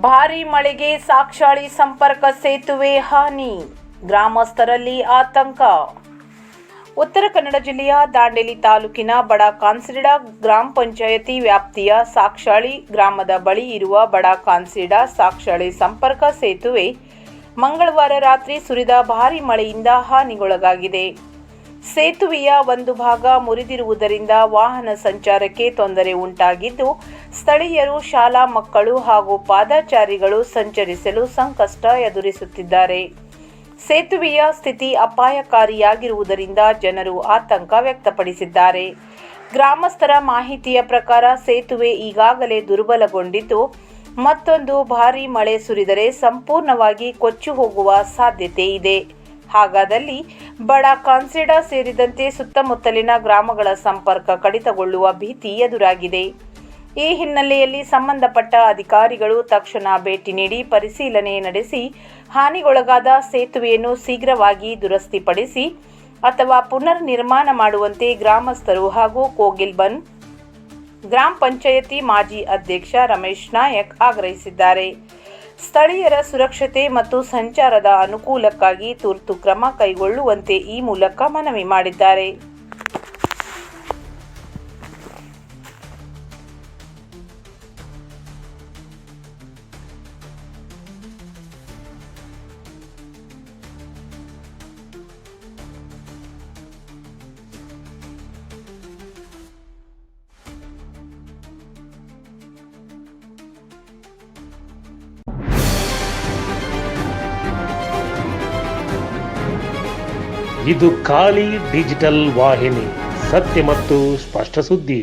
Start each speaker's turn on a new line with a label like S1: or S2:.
S1: ಭಾರೀ ಮಳೆಗೆ ಸಾಕ್ಷಾಳಿ ಸಂಪರ್ಕ ಸೇತುವೆ ಹಾನಿ, ಗ್ರಾಮಸ್ಥರಲ್ಲಿ ಆತಂಕ. ಉತ್ತರ ಕನ್ನಡ ಜಿಲ್ಲೆಯ ದಾಂಡೇಲಿ ತಾಲೂಕಿನ ಬಡ ಕಾನ್ಸಿಡಾ ಗ್ರಾಮ ಪಂಚಾಯಿತಿ ವ್ಯಾಪ್ತಿಯ ಸಾಕ್ಷಾಳಿ ಗ್ರಾಮದ ಬಳಿ ಇರುವ ಬಡ ಕಾನ್ಸಿಡಾ ಸಾಕ್ಷಾಳಿ ಸಂಪರ್ಕ ಸೇತುವೆ ಮಂಗಳವಾರ ರಾತ್ರಿ ಸುರಿದ ಭಾರೀ ಮಳೆಯಿಂದ ಹಾನಿಗೊಳಗಾಗಿದೆ. ಸೇತುವೆಯ ಒಂದು ಭಾಗ ಮುರಿದಿರುವುದರಿಂದ ವಾಹನ ಸಂಚಾರಕ್ಕೆ ತೊಂದರೆ ಉಂಟಾಗಿದ್ದು, ಸ್ಥಳೀಯರು, ಶಾಲಾ ಮಕ್ಕಳು ಹಾಗೂ ಪಾದಚಾರಿಗಳು ಸಂಚರಿಸಲು ಸಂಕಷ್ಟ ಎದುರಿಸುತ್ತಿದ್ದಾರೆ. ಸೇತುವೆಯ ಸ್ಥಿತಿ ಅಪಾಯಕಾರಿಯಾಗಿರುವುದರಿಂದ ಜನರು ಆತಂಕ ವ್ಯಕ್ತಪಡಿಸಿದ್ದಾರೆ. ಗ್ರಾಮಸ್ಥರ ಮಾಹಿತಿಯ ಪ್ರಕಾರ ಸೇತುವೆ ಈಗಾಗಲೇ ದುರ್ಬಲಗೊಂಡಿದ್ದು, ಮತ್ತೊಂದು ಭಾರೀ ಮಳೆ ಸುರಿದರೆ ಸಂಪೂರ್ಣವಾಗಿ ಕೊಚ್ಚಿ ಹೋಗುವ ಸಾಧ್ಯತೆ ಇದೆ. ಹಾಗಾದಲ್ಲಿ ಬಡ ಕಾನ್ಸಿಡಾ ಸೇರಿದಂತೆ ಸುತ್ತಮುತ್ತಲಿನ ಗ್ರಾಮಗಳ ಸಂಪರ್ಕ ಕಡಿತಗೊಳ್ಳುವ ಭೀತಿ ಎದುರಾಗಿದೆ. ಈ ಹಿನ್ನೆಲೆಯಲ್ಲಿ ಸಂಬಂಧಪಟ್ಟ ಅಧಿಕಾರಿಗಳು ತಕ್ಷಣ ಭೇಟಿ ನೀಡಿ ಪರಿಶೀಲನೆ ನಡೆಸಿ ಹಾನಿಗೊಳಗಾದ ಸೇತುವೆಯನ್ನು ಶೀಘ್ರವಾಗಿ ದುರಸ್ತಿಪಡಿಸಿ ಅಥವಾ ಪುನರ್ ನಿರ್ಮಾಣ ಮಾಡುವಂತೆ ಗ್ರಾಮಸ್ಥರು ಹಾಗೂ ಕೋಗಿಲ್ಬನ್ ಗ್ರಾಮ ಪಂಚಾಯಿತಿ ಮಾಜಿ ಅಧ್ಯಕ್ಷ ರಮೇಶ್ ನಾಯಕ್ ಆಗ್ರಹಿಸಿದ್ದಾರೆ. ಸ್ಥಳೀಯರ ಸುರಕ್ಷತೆ ಮತ್ತು ಸಂಚಾರದ ಅನುಕೂಲಕ್ಕಾಗಿ ತುರ್ತು ಕ್ರಮ ಕೈಗೊಳ್ಳುವಂತೆ ಈ ಮೂಲಕ ಮನವಿ ಮಾಡಿದ್ದಾರೆ.
S2: ಇದು ಖಾಲಿ ಡಿಜಿಟಲ್ ವಾಹಿನಿ, ಸತ್ಯ ಮತ್ತು ಸ್ಪಷ್ಟ ಸುದ್ದಿ.